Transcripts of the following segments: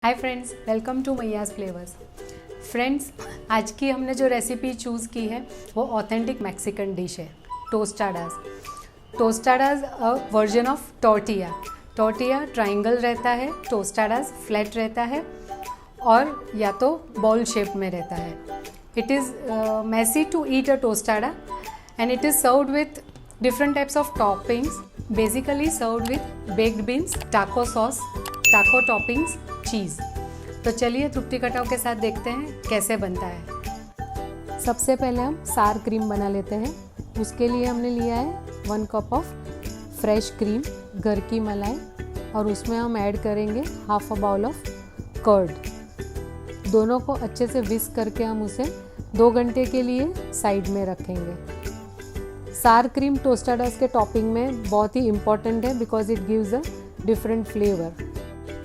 Hi friends, welcome to Maiya's flavours. Friends, आज की हमने जो रेसिपी चूज़ की है वो ऑथेंटिक मैक्सिकन डिश है, tostadas. Tostadas a version of tortilla. Tortilla triangle रहता है, टोस्टाडाज फ्लैट रहता है और या तो बॉल शेप में रहता है। It is messy to eat a tostada and it is served with different types of toppings, basically served with baked beans, taco sauce, taco toppings, cheese। तो चलिए तृप्ति कटाव के साथ देखते हैं कैसे बनता है। सबसे पहले हम सार क्रीम बना लेते हैं। उसके लिए हमने लिया है 1 कप ऑफ फ्रेश क्रीम, घर की मलाई, और उसमें हम ऐड करेंगे half a bowl of curd. दोनों को अच्छे से विस्क करके हम उसे 2 घंटे के लिए साइड में रखेंगे। सार क्रीम टोस्टाडास के टॉपिंग में बहुत ही इम्पॉर्टेंट है because it gives a different flavour.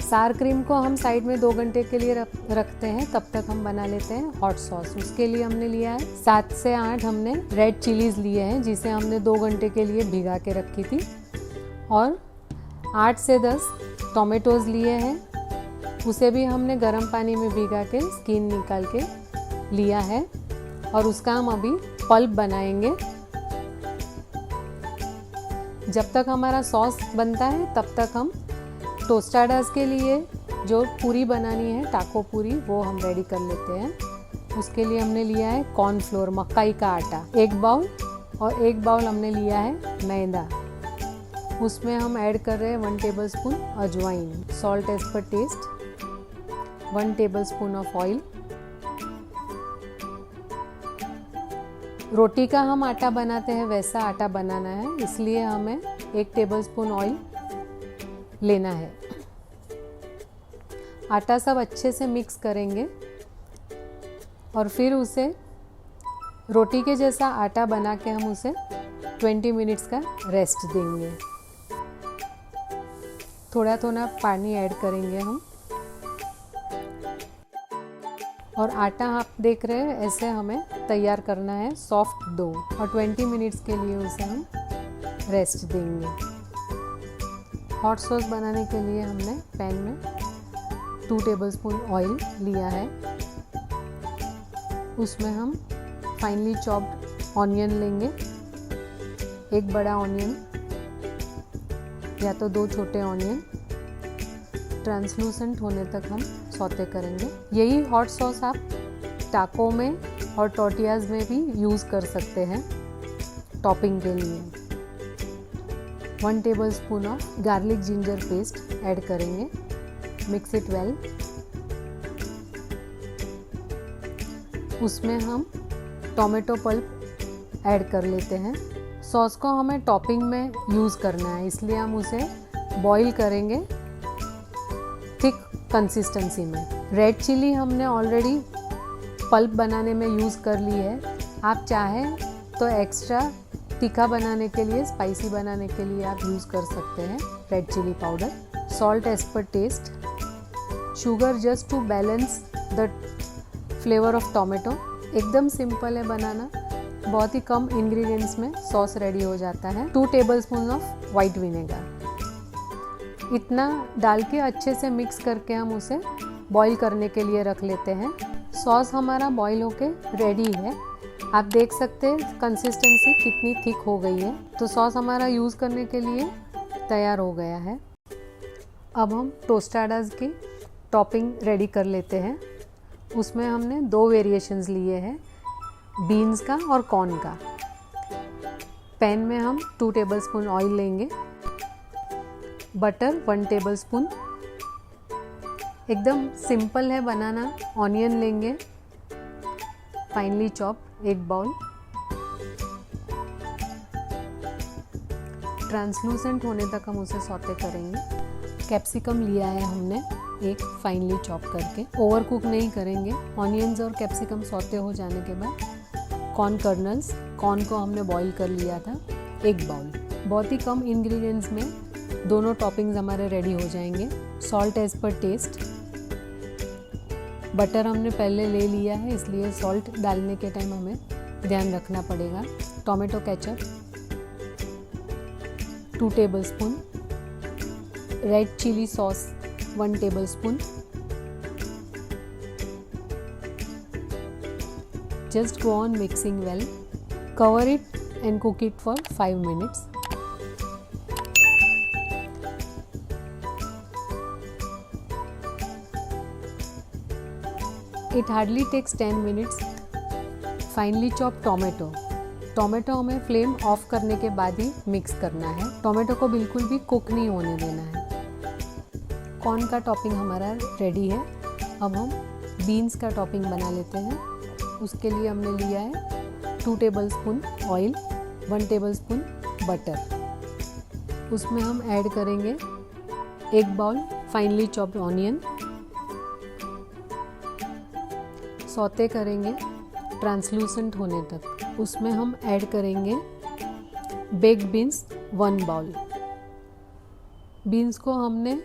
सार क्रीम को हम साइड में 2 घंटे के लिए रखते हैं, तब तक हम बना लेते हैं हॉट सॉस। उसके लिए हमने लिया है 7 से 8 हमने रेड चिलीज़ लिए हैं, जिसे हमने 2 घंटे के लिए भिगा के रखी थी, और 8 से 10 टोमेटोज़ लिए हैं। उसे भी हमने गर्म पानी में भिगा के स्किन निकाल के लिया है और उसका हम अभी पल्प बनाएंगे। जब तक हमारा सॉस बनता है तब तक हम टोस्टाडास के लिए जो पूरी बनानी है, टाको पूरी, वो हम रेडी कर लेते हैं। उसके लिए हमने लिया है कॉर्नफ्लोर, मकई का आटा 1 बाउल, और 1 बाउल हमने लिया है मैदा। उसमें हम ऐड कर रहे हैं 1 tablespoon ajwain, salt as per taste, 1 tablespoon of oil. रोटी का हम आटा बनाते हैं वैसा आटा बनाना है, इसलिए हमें 1 टेबलस्पून ऑयल लेना है। आटा सब अच्छे से मिक्स करेंगे और फिर उसे रोटी के जैसा आटा बना के हम उसे 20 मिनट्स का रेस्ट देंगे। थोड़ा थोड़ा पानी ऐड करेंगे हम, और आटा आप देख रहे हैं ऐसे हमें तैयार करना है, सॉफ्ट डो, और 20 मिनट्स के लिए उसे हम रेस्ट देंगे। हॉट सॉस बनाने के लिए हमने पैन में 2 टेबलस्पून ऑयल लिया है। उसमें हम फाइनली चॉप्ड ऑनियन लेंगे, 1 बड़ा ऑनियन या तो 2 छोटे ऑनियन। ट्रांसलूसेंट होने तक हम सौते करेंगे। यही हॉट सॉस आप टाको में और टॉर्टियाज में भी यूज़ कर सकते हैं टॉपिंग के लिए। 1 tablespoon of garlic ginger paste add करेंगे, मिक्स इट वेल। उसमें हम टोमेटो पल्प ऐड कर लेते हैं। सॉस को हमें टॉपिंग में यूज़ करना है, इसलिए हम उसे बॉईल करेंगे थिक कंसिस्टेंसी में। रेड चिली हमने ऑलरेडी पल्प बनाने में यूज़ कर ली है। आप चाहें तो एक्स्ट्रा तीखा बनाने के लिए, स्पाइसी बनाने के लिए आप यूज़ कर सकते हैं red chili powder. Salt as per taste, sugar just to balance the flavour of tomato. एकदम सिंपल है बनाना, बहुत ही कम इंग्रेडिएंट्स में सॉस रेडी हो जाता है। 2 टेबलस्पून ऑफ वाइट विनेगर। इतना डाल के अच्छे से मिक्स करके हम उसे बॉईल करने के लिए रख लेते हैं। सॉस हमारा बॉईल होके रेडी है। आप देख सकते हैं कंसिस्टेंसी कितनी थिक हो गई है, तो सॉस हमारा यूज़ करने के लिए तैयार हो गया है। अब हम टोस्टाडास की टॉपिंग रेडी कर लेते हैं। उसमें हमने 2 वेरिएशंस लिए हैं, बीन्स का और कॉर्न का। पैन में हम 2 टेबलस्पून ऑयल लेंगे, बटर 1 टेबलस्पून। एकदम सिंपल है बनाना। ऑनियन लेंगे फाइनली चॉप 1 बाउल। ट्रांसलूसेंट होने तक हम उसे सौते करेंगे। कैप्सिकम लिया है हमने 1 फाइनली चॉप करके, ओवर कुक नहीं करेंगे। ऑनियंस और कैप्सिकम सौते हो जाने के बाद कॉर्न कर्नल्स, कॉर्न को हमने बॉईल कर लिया था 1 बाउल। बहुत ही कम इंग्रेडिएंट्स में दोनों टॉपिंग्स हमारे रेडी हो जाएंगे। Salt as per taste, butter हमने पहले ले लिया है इसलिए सॉल्ट डालने के टाइम हमें ध्यान रखना पड़ेगा। Tomato ketchup 2 tablespoon, red chili sauce 1 tablespoon, Just go on mixing well. Cover it and cook it for 5 minutes. It hardly takes 10 minutes. Finely chopped tomato. Tomato हमें फ्लेम ऑफ करने के बाद ही मिक्स करना है। टोमेटो को बिल्कुल भी cook नहीं होने देना है। कॉर्न का टॉपिंग हमारा रेडी है। अब हम बीन्स का टॉपिंग बना लेते हैं। उसके लिए हमने लिया है 2 टेबलस्पून ऑयल, 1 टेबलस्पून बटर। उसमें हम ऐड करेंगे 1 bowl finely chopped onion. Sauté करेंगे ट्रांसलूसेंट होने तक। उसमें हम ऐड करेंगे बेक्ड बीन्स 1 बाउल। बीन्स को हमने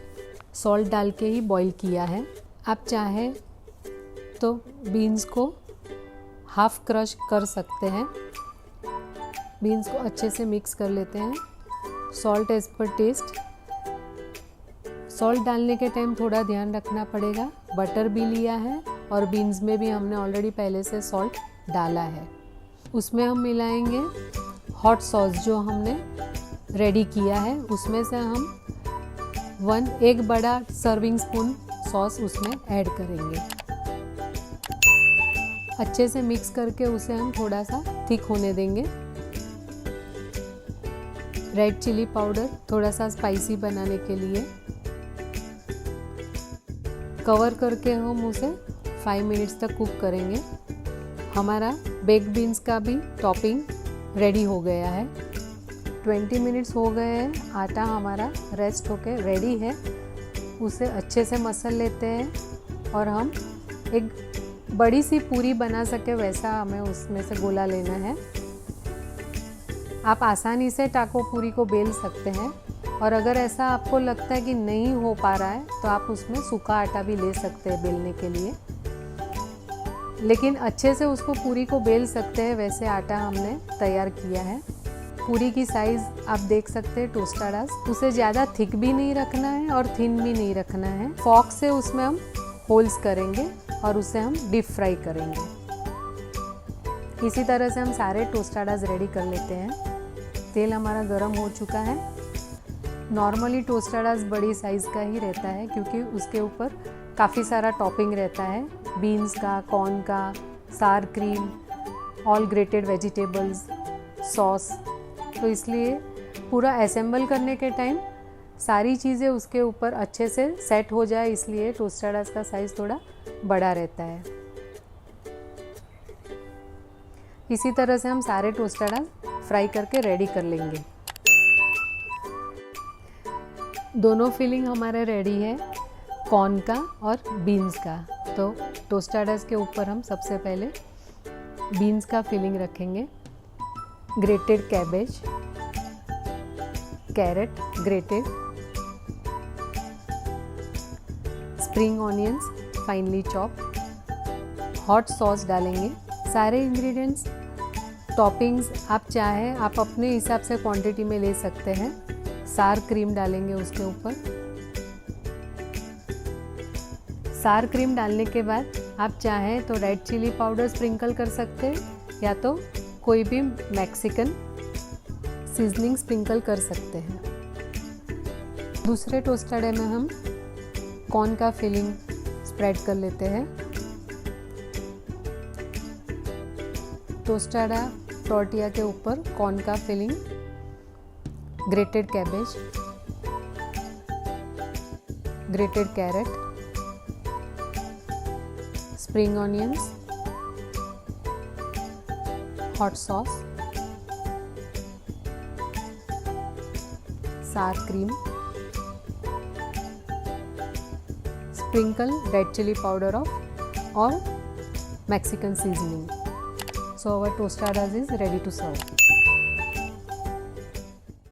सॉल्ट डाल के ही बॉईल किया है। आप चाहे तो बीन्स को हाफ क्रश कर सकते हैं। बीन्स को अच्छे से मिक्स कर लेते हैं। Salt as per taste. Salt डालने के टाइम थोड़ा ध्यान रखना पड़ेगा। बटर भी लिया है और बीन्स में भी हमने ऑलरेडी पहले से सॉल्ट डाला है। उसमें हम मिलाएंगे हॉट सॉस जो हमने रेडी किया है। उसमें से हम एक बड़ा सर्विंग स्पून सॉस उसमें ऐड करेंगे। अच्छे से मिक्स करके उसे हम थोड़ा सा थिक होने देंगे। रेड चिली पाउडर थोड़ा सा स्पाइसी बनाने के लिए। कवर करके हम उसे 5 मिनट्स तक कुक करेंगे। हमारा बेक्ड बीन्स का भी टॉपिंग रेडी हो गया है। 20 मिनट्स हो गए हैं। आटा हमारा रेस्ट होके रेडी है। उसे अच्छे से मसल लेते हैं और हम एक बड़ी सी पूरी बना सके वैसा हमें उसमें से गोला लेना है। आप आसानी से टाको पूरी को बेल सकते हैं और अगर ऐसा आपको लगता है कि नहीं हो पा रहा है तो आप उसमें सूखा आटा भी ले सकते हैं बेलने के लिए। लेकिन अच्छे से उसको पूरी को बेल सकते हैं वैसे आटा हमने तैयार किया है। पूरी की साइज़ आप देख सकते हैं टोस्टाडास। उसे ज़्यादा थिक भी नहीं रखना है और थिन भी नहीं रखना है। फॉक से उसमें हम होल्स करेंगे और उसे हम डीप फ्राई करेंगे। इसी तरह से हम सारे टोस्टाडास रेडी कर लेते हैं। तेल हमारा गर्म हो चुका है। नॉर्मली टोस्टाडास बड़ी साइज़ का ही रहता है क्योंकि उसके ऊपर काफ़ी सारा टॉपिंग रहता है। बीन्स का, कॉर्न का, sour cream, all grated vegetables, sauce. तो इसलिए पूरा असेंबल करने के टाइम सारी चीज़ें उसके ऊपर अच्छे से सेट हो जाए, इसलिए टोस्टाडास का साइज़ थोड़ा बड़ा रहता है। इसी तरह से हम सारे टोस्टाडास फ्राई करके रेडी कर लेंगे। दोनों फिलिंग हमारे रेडी है, कॉर्न का और बीन्स का। तो टोस्टाडास के ऊपर हम सबसे पहले बीन्स का फिलिंग रखेंगे। Grated cabbage, carrot grated, spring onions finely chop, hot sauce डालेंगे। सारे इंग्रेडिएंट्स टॉपिंग्स आप चाहे आप अपने हिसाब से क्वांटिटी में ले सकते हैं। सार क्रीम डालेंगे उसके ऊपर। सार क्रीम डालने के बाद आप चाहें तो रेड चिली पाउडर स्प्रिंकल कर सकते हैं या तो कोई भी मैक्सिकन सीजनिंग स्प्रिंकल कर सकते हैं। दूसरे टोस्टाडे में हम कॉर्न का फिलिंग स्प्रेड कर लेते हैं। टोस्टाडा टॉर्टिया के ऊपर कॉर्न का filling, grated cabbage, grated carrot, spring onions, hot sauce, sour cream, sprinkle red chili powder of or Mexican seasoning. So our tostadas is ready to serve.